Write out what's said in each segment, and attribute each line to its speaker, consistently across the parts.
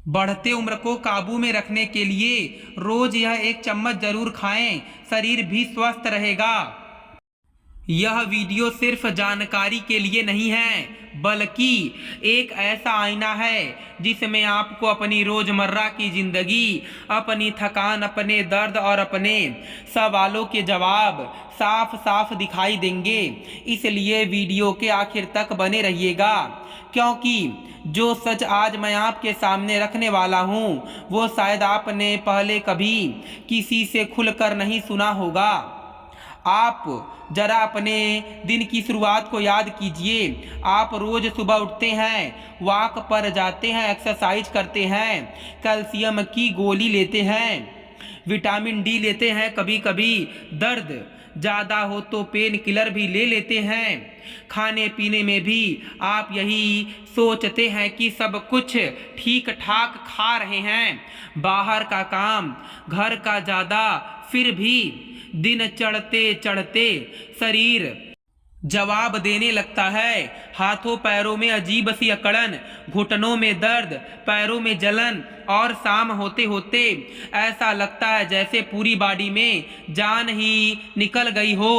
Speaker 1: बढ़ते उम्र को काबू में रखने के लिए रोज यह 1 चम्मच जरूर खाएं, शरीर भी स्वस्थ रहेगा। यह वीडियो सिर्फ जानकारी के लिए नहीं है, बल्कि एक ऐसा आईना है जिसमें आपको अपनी रोजमर्रा की जिंदगी, अपनी थकान, अपने दर्द और अपने सवालों के जवाब साफ साफ दिखाई देंगे। इसलिए वीडियो के आखिर तक बने रहिएगा, क्योंकि जो सच आज मैं आपके सामने रखने वाला हूँ वो शायद आपने पहले कभी किसी से खुलकर नहीं सुना होगा। आप जरा अपने दिन की शुरुआत को याद कीजिए। आप रोज सुबह उठते हैं, वॉक पर जाते हैं, एक्सरसाइज करते हैं, कैल्शियम की गोली लेते हैं, विटामिन डी लेते हैं, कभी कभी दर्द ज़्यादा हो तो पेन किलर भी ले लेते हैं। खाने पीने में भी आप यही सोचते हैं कि सब कुछ ठीक ठाक खा रहे हैं, बाहर का काम, घर का ज़्यादा, फिर भी दिन चढ़ते चढ़ते शरीर जवाब देने लगता है। हाथों पैरों में अजीब सी अकड़न, घुटनों में दर्द, पैरों में जलन और शाम होते होते ऐसा लगता है जैसे पूरी बॉडी में जान ही निकल गई हो।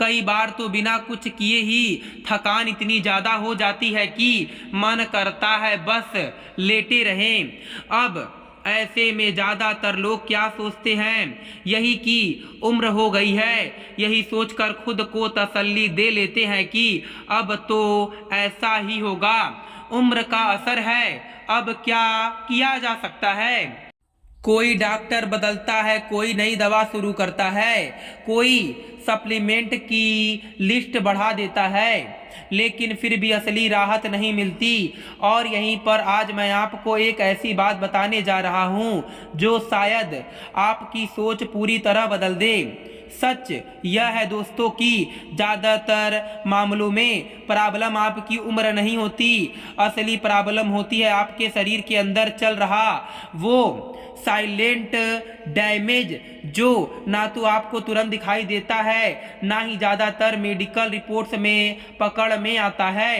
Speaker 1: कई बार तो बिना कुछ किए ही थकान इतनी ज़्यादा हो जाती है कि मन करता है बस लेटे रहें। अब ऐसे में ज़्यादातर लोग क्या सोचते हैं, यही कि उम्र हो गई है, यही सोचकर खुद को तसल्ली दे लेते हैं कि अब तो ऐसा ही होगा, उम्र का असर है, अब क्या किया जा सकता है। कोई डॉक्टर बदलता है, कोई नई दवा शुरू करता है, कोई सप्लीमेंट की लिस्ट बढ़ा देता है, लेकिन फिर भी असली राहत नहीं मिलती। और यहीं पर आज मैं आपको एक ऐसी बात बताने जा रहा हूँ जो शायद आपकी सोच पूरी तरह बदल दे। सच यह है दोस्तों कि ज़्यादातर मामलों में प्रॉब्लम आपकी उम्र नहीं होती, असली प्रॉब्लम होती है आपके शरीर के अंदर चल रहा वो साइलेंट डैमेज, जो ना तो आपको तुरंत दिखाई देता है, ना ही ज़्यादातर मेडिकल रिपोर्ट्स में पकड़ में आता है।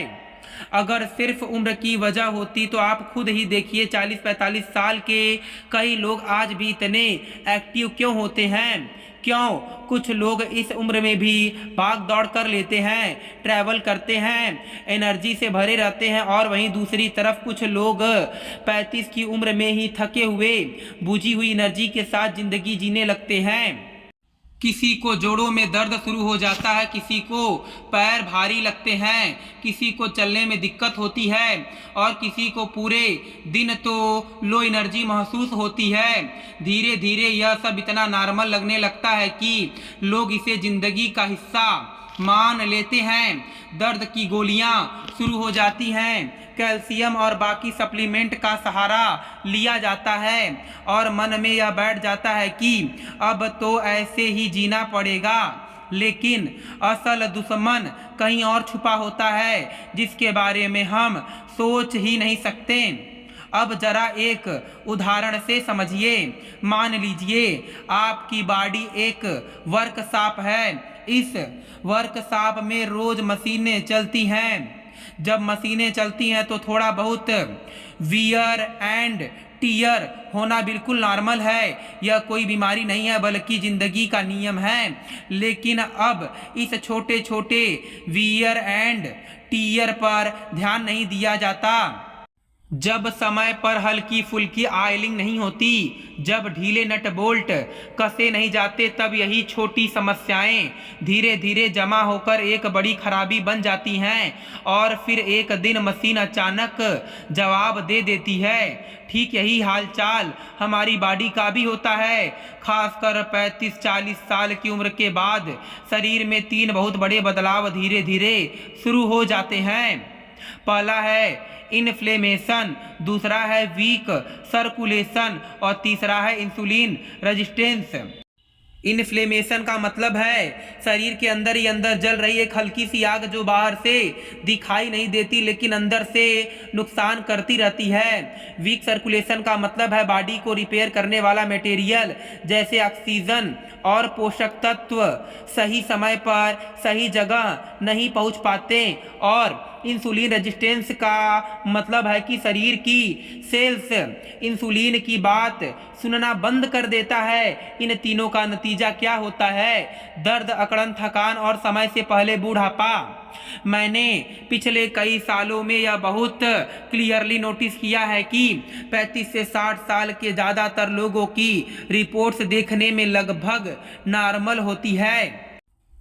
Speaker 1: अगर सिर्फ उम्र की वजह होती तो आप खुद ही देखिए, 40-45 साल के कई लोग आज भी इतने एक्टिव क्यों होते हैं। क्यों? कुछ लोग इस उम्र में भी भाग दौड़ कर लेते हैं, ट्रैवल करते हैं, एनर्जी से भरे रहते हैं, और वहीं दूसरी तरफ कुछ लोग 35 की उम्र में ही थके हुए, बुझी हुई एनर्जी के साथ जिंदगी जीने लगते हैं। किसी को जोड़ों में दर्द शुरू हो जाता है, किसी को पैर भारी लगते हैं, किसी को चलने में दिक्कत होती है, और किसी को पूरे दिन तो लो एनर्जी महसूस होती है। धीरे धीरे यह सब इतना नॉर्मल लगने लगता है कि लोग इसे जिंदगी का हिस्सा मान लेते हैं। दर्द की गोलियां शुरू हो जाती हैं, कैल्शियम और बाकी सप्लीमेंट का सहारा लिया जाता है, और मन में यह बैठ जाता है कि अब तो ऐसे ही जीना पड़ेगा। लेकिन असल दुश्मन कहीं और छुपा होता है, जिसके बारे में हम सोच ही नहीं सकते। अब जरा एक उदाहरण से समझिए। मान लीजिए आपकी बॉडी एक वर्कशॉप है, इस वर्कशॉप में रोज मशीनें चलती हैं। जब मशीनें चलती हैं तो थोड़ा बहुत वियर एंड टीयर होना बिल्कुल नॉर्मल है, यह कोई बीमारी नहीं है बल्कि जिंदगी का नियम है। लेकिन अब इस छोटे छोटे वियर एंड टीयर पर ध्यान नहीं दिया जाता। जब समय पर हल्की फुल्की ऑयलिंग नहीं होती, जब ढीले नट बोल्ट कसे नहीं जाते, तब यही छोटी समस्याएं धीरे धीरे जमा होकर एक बड़ी खराबी बन जाती हैं, और फिर एक दिन मशीन अचानक जवाब दे देती है। ठीक यही हालचाल हमारी बॉडी का भी होता है। खासकर 35-40 साल की उम्र के बाद शरीर में 3 बहुत बड़े बदलाव धीरे धीरे शुरू हो जाते हैं। पहला है इन्फ्लेमेशन, दूसरा है वीक सर्कुलेशन, और तीसरा है इंसुलिन रेजिस्टेंस। इन्फ्लेमेशन का मतलब है शरीर के अंदर ही अंदर जल रही एक हल्की सी आग जो बाहर से दिखाई नहीं देती लेकिन अंदर से नुकसान करती रहती है। वीक सर्कुलेशन का मतलब है बॉडी को रिपेयर करने वाला मटेरियल जैसे ऑक्सीजन और पोषक तत्व सही समय पर सही जगह नहीं पहुंच पाते, और इंसुलिन रेजिस्टेंस का मतलब है कि शरीर की सेल्स इंसुलिन की बात सुनना बंद कर देता है। इन तीनों का नतीजा क्या होता है? दर्द, अकड़न, थकान और समय से पहले बूढ़ापा। मैंने पिछले कई सालों में यह बहुत क्लियरली नोटिस किया है कि 35 से 60 साल के ज़्यादातर लोगों की रिपोर्ट्स देखने में लगभग नॉर्मल होती है।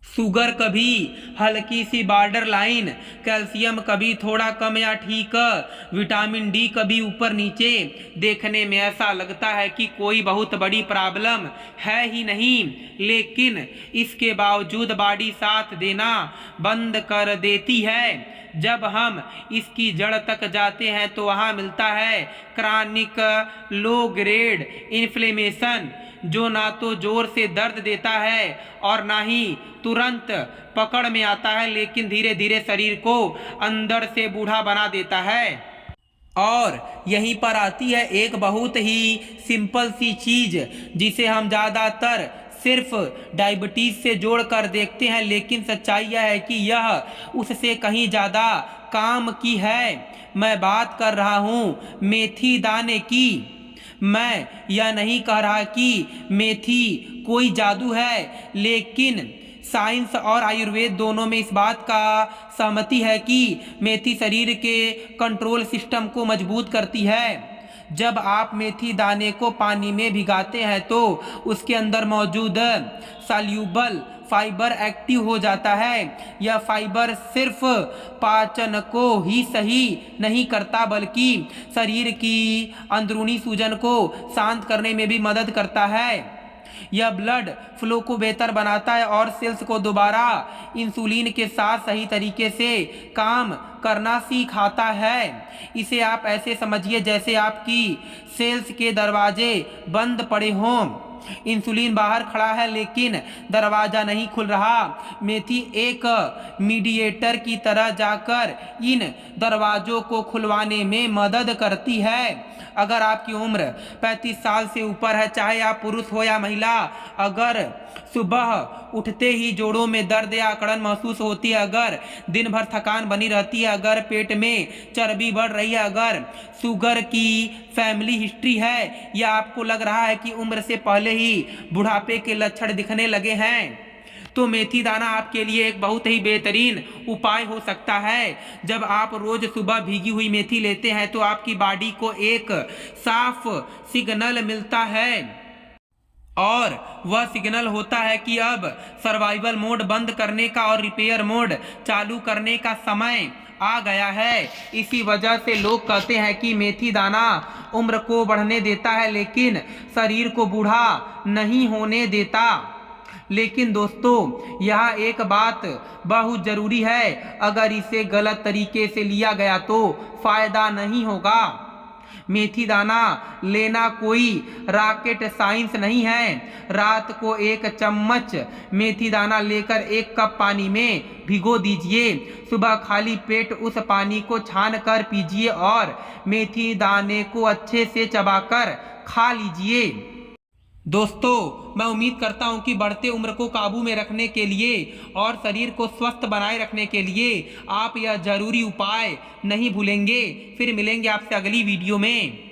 Speaker 1: शुगर कभी हल्की सी बॉर्डर लाइन, कैल्शियम कभी थोड़ा कम या ठीक, विटामिन डी कभी ऊपर नीचे। देखने में ऐसा लगता है कि कोई बहुत बड़ी प्रॉब्लम है ही नहीं, लेकिन इसके बावजूद बॉडी साथ देना बंद कर देती है। जब हम इसकी जड़ तक जाते हैं तो वहाँ मिलता है क्रॉनिक लो ग्रेड इन्फ्लेमेशन, जो ना तो जोर से दर्द देता है और ना ही तुरंत पकड़ में आता है, लेकिन धीरे धीरे शरीर को अंदर से बूढ़ा बना देता है। और यहीं पर आती है एक बहुत ही सिंपल सी चीज जिसे हम ज़्यादातर सिर्फ डायबिटीज से जोड़कर देखते हैं, लेकिन सच्चाई यह है कि यह उससे कहीं ज़्यादा काम की है। मैं बात कर रहा हूँ मेथी दाने की। मैं यह नहीं कह रहा कि मेथी कोई जादू है, लेकिन साइंस और आयुर्वेद दोनों में इस बात का सहमति है कि मेथी शरीर के कंट्रोल सिस्टम को मजबूत करती है। जब आप मेथी दाने को पानी में भिगाते हैं तो उसके अंदर मौजूद सॉल्यूबल फाइबर एक्टिव हो जाता है। यह फाइबर सिर्फ पाचन को ही सही नहीं करता, बल्कि शरीर की अंदरूनी सूजन को शांत करने में भी मदद करता है। यह ब्लड फ्लो को बेहतर बनाता है और सेल्स को दोबारा इंसुलिन के साथ सही तरीके से काम करना सिखाता है। इसे आप ऐसे समझिए जैसे आपकी सेल्स के दरवाजे बंद पड़े हों। इंसुलिन बाहर खड़ा है लेकिन दरवाजा नहीं खुल रहा। मेथी एक मीडिएटर की तरह जाकर इन दरवाजों को खुलवाने में मदद करती है। अगर आपकी उम्र 35 साल से ऊपर है, चाहे आप पुरुष हो या महिला, अगर सुबह उठते ही जोड़ों में दर्द या अकड़न महसूस होती है, अगर दिन भर थकान बनी रहती है, अगर पेट में चर्बी बढ़ रही है, अगर शुगर की फैमिली हिस्ट्री है, या आपको लग रहा है कि उम्र से पहले ही बुढ़ापे के लक्षण दिखने लगे हैं, तो मेथी दाना आपके लिए एक बहुत ही बेहतरीन उपाय हो सकता है। जब आप रोज सुबह भीगी हुई मेथी लेते हैं तो आपकी बॉडी को एक साफ सिग्नल मिलता है, और वह सिग्नल होता है कि अब सर्वाइवल मोड बंद करने का और रिपेयर मोड चालू करने का समय आ गया है। इसी वजह से लोग कहते हैं कि मेथी दाना उम्र को बढ़ने देता है, लेकिन शरीर को बूढ़ा नहीं होने देता। लेकिन दोस्तों, यह एक बात बहुत ज़रूरी है, अगर इसे गलत तरीके से लिया गया तो फायदा नहीं होगा। मेथी दाना लेना कोई रॉकेट साइंस नहीं है। रात को एक चम्मच मेथी दाना लेकर एक कप पानी में भिगो दीजिए। सुबह खाली पेट उस पानी को छान कर पीजिए और मेथी दाने को अच्छे से चबाकर खा लीजिए। दोस्तों, मैं उम्मीद करता हूं कि बढ़ते उम्र को काबू में रखने के लिए और शरीर को स्वस्थ बनाए रखने के लिए आप यह जरूरी उपाय नहीं भूलेंगे। फिर मिलेंगे आपसे अगली वीडियो में।